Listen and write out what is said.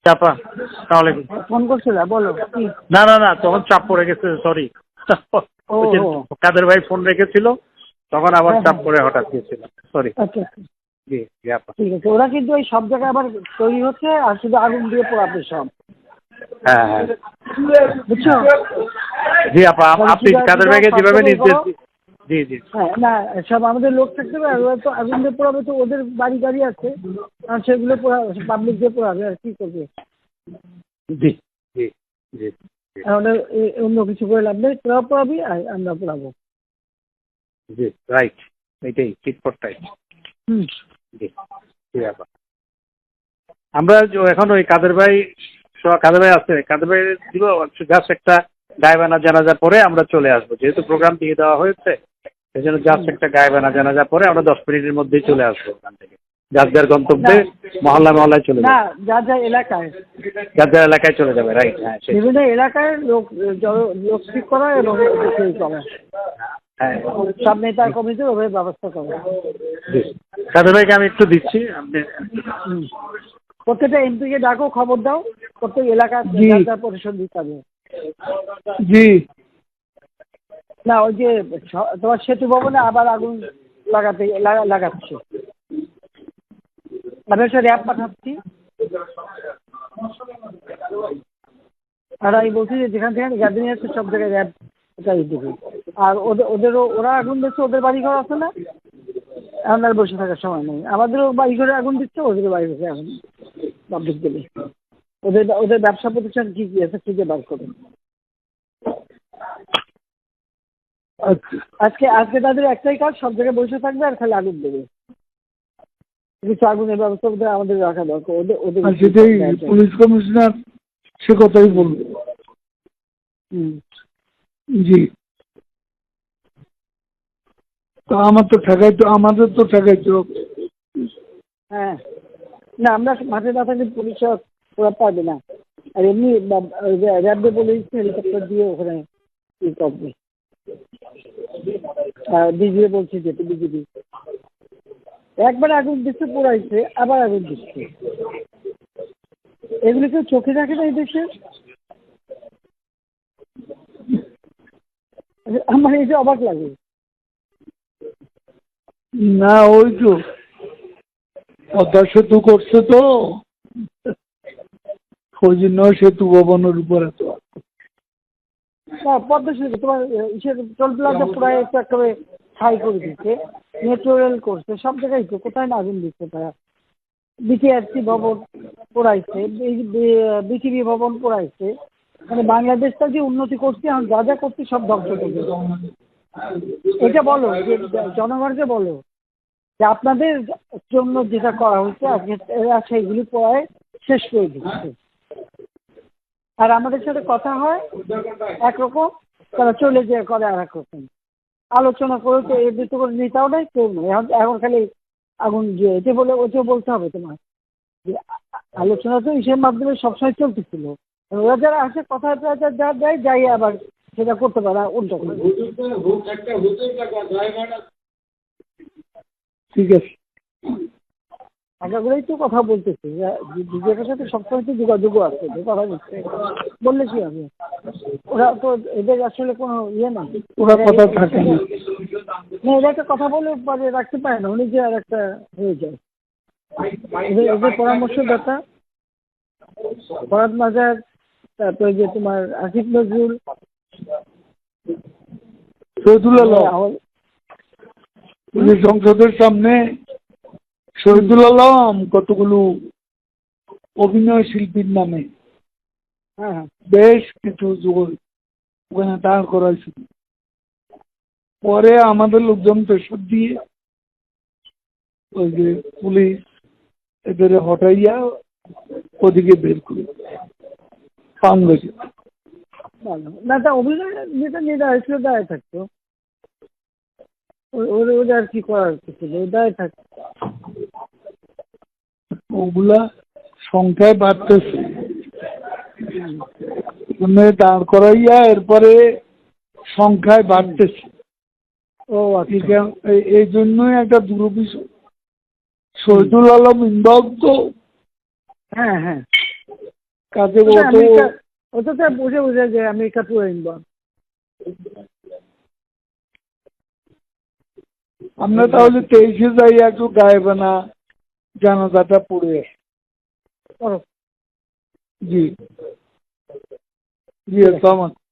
চাপা তাহলে ফোন করছিল, বলো কি? না না না, তখন চাপ পড়ে গেছে, সরি। কাদের ভাই ফোন রেখেছিল, তখন আবার চাপ পড়ে হঠাৎ গিয়েছিল, সরি। আচ্ছা জি জি আপা। ঠিক আছে। ওরা কিন্তু ওই সব জায়গায় আবার তৈরি হচ্ছে, আর শুধু আগুন দিয়ে পোড়াবে সব। হ্যাঁ হ্যাঁ বুঝছো? জি আপা, আপনি কাদের ভাইকে যেভাবে নির্দেশ জি জি। হ্যাঁ, না সব আমাদের লোক থাকতে হবে, আর ওরা তো আগুন দিয়ে পোড়াবে, তো ওদের বাড়ি গাড়ি আছে, আর সেগুলো পাবলিক দিয়ে পোড়াবে, আর কি করবে? জি জি জি তাহলে অন্য কিছু করে লাভ নেই, তোরা পোড়াবি আর আমরা পোড়াবো। জি রাইট, এটাই ঠিক পড়টাই। হুম। জি জি আপা। আমরা এখন ওই কাদের ভাই আছে, কাদের ভাই দিব জাস্ট একটা গায়েবানা জানাজা পরে আমরা চলে আসবো, যেহেতু প্রোগ্রাম দিয়ে দেওয়া হয়েছে, সেই জন্য জাস্ট একটা গায়েবানা জানাজা পরে আমরা 10 মিনিটের মধ্যেই চলে আসবো ওখান থেকে, যার যার গন্তব্যে মহল্লায় চলে না, যাবে। যার যার এলাকায়, যার যার এলাকায় চলে যাবে, রাইট। হ্যাঁ বিভিন্ন এলাকায় লোক ঠিক করা এবং করা, হ্যাঁ সব নেতার কমিটির ওভাবে ব্যবস্থা করা। কাদের ভাইকে আমি একটু দিচ্ছি, আপনি প্রত্যেকটা এমপিকে ডাকো, খবর দাও, প্রত্যেক এলাকার যার পরিষদ দিতে হবে। জি না, ওই যে তোমার সেতু ভবনে আবার আগুন লাগাচ্ছে, আমি একটা র্যাব পাঠাচ্ছি, আর আমি বলছি যে যেখান থেকে গ্যাদারিং আছে সব জায়গায় র্যাব দেবে। আর ওরা আগুন দিচ্ছে, ওদের বাড়ি ঘর আছে না, আপনার বসে থাকার সময় নেই, আমাদেরও বাড়ি ঘরে আগুন দিচ্ছে, ওদেরও বাড়ি ঘরে আগুন পাবলিক দিলে, ওদের ব্যবসা প্রতিষ্ঠান কি কি আছে খুঁজে বার করুন। আজকে তাদের একটাই কাজ, সব জায়গায় বসে থাকবে আর খালি আগুন দেবে, কিছু আগুনের ব্যবস্থা আমাদের রাখা দরকার। ওদের পুলিশ কমিশনার সে কথাই বলবে। জি, তো আমাদের তো ঠেকাইতে হবে। হ্যাঁ, না আমরা মাঠে না থাকলে পুলিশ ওরা পারবে না, আর এমনি র্যাবে বলে দিচ্ছে হেলিকপ্টার দিয়ে ওখানে ই করবে, বিজিবি বলছে যেতে, বিজিবি একবার আগুন দিচ্ছে, পোড়াইছে, আবার আগুন দিচ্ছে, এগুলো কেউ চোখে রাখে না এই দেশে। আমার এটা অবাক লাগে। না, ওই তো পদ্মা সেতু করছে, তো ওই জন্য সেতু ভবনের উপর এত। না, পদ্মা সেতু তোমার টোল প্লাজা পুরাই একটু একেবারে ছাই করে দিচ্ছে, মেট্রো রেল করছে, সব জায়গায় তো, কোথায় না আগুন দিচ্ছে তারা। বিটিআরসি ভবন পোড়াইছে, বিটিভি ভবন পোড়াইছে, মানে বাংলাদেশটা যে উন্নতি করছে, এখন যা যা করছে সব ধ্বংস করছে। এটা বলো যে জনগণকে বলো যে আপনাদের জন্য যেটা করা হচ্ছে আজকে এরা সেইগুলি পড়ায় শেষ করে দিচ্ছে, আর আমাদের সাথে কথা হয় একরকম, তারা চলে যেয়ে করে আর একরকম, আলোচনা করে তো এর ভিতরে করে নেতাও নেই, কেউ নেই। এখন খালি আগুন যে এটা বলে ওইটাও বলতে হবে তোমার, যে আলোচনা তো ইসের মাধ্যমে সবসময় চলতেছিল, ওরা যারা আসে কথা যা দেয় যাই আবার সেটা করতে পারে উল্টো করে। ঠিক আছে, আগে করেই তো কথা বলতেছে, বিজেপির সাথে সবসময় তো যোগাযোগ আছে, কথা বলছে, বললে কি হবে? ওরা তো এদের আসলে কোনো ইয়ে না, ওরা কথা থাকে না, এরা একটা কথা বলে পরে রাখতে পারে না, উনি যে আর একটা হয়ে যায়। এদের পরামর্শদাতা ফরাদ মাজার, তারপরে যে তোমার আসিফ নজরুল, শহীদুল আলম, সংসদের সামনে শহীদুল আলম কতগুলো অভিনয় শিল্পীর নামে বেশ কিছু ওখানে দাঁড় করাইছিল, পরে আমাদের লোকজন প্রেশার দিয়ে ওই যে পুলিশ এদের হটাইয়া ওদিকে বের করে পাম গেছে। না, তা অভিনয় যেটা যেটা হয়েছিল দাঁড়ায় থাকতো, ওদের আর কি করার কিছু নেই, দাঁড়ায় থাকতো। ওগুলা সংখ্যায় বাড়তেছে, দাঁড় করাইয়া এরপরে সংখ্যায় বাড়তেছে। ও আচ্ছা, এই জন্যই একটা দুরভিযোগ, শহীদুল আলম ইনভলভ তো। হ্যাঁ হ্যাঁ, কাজে ওটা অত আমেরিকা, ওটা তো বুঝে বুঝে যে আমেরিকা পুরো ইনভলভ। আমরা তাহলে 23-এ যাই, একটু গায়েবানা জানাজাটা পড়ে। করো। জি জি, আসসালামু আলাইকুম।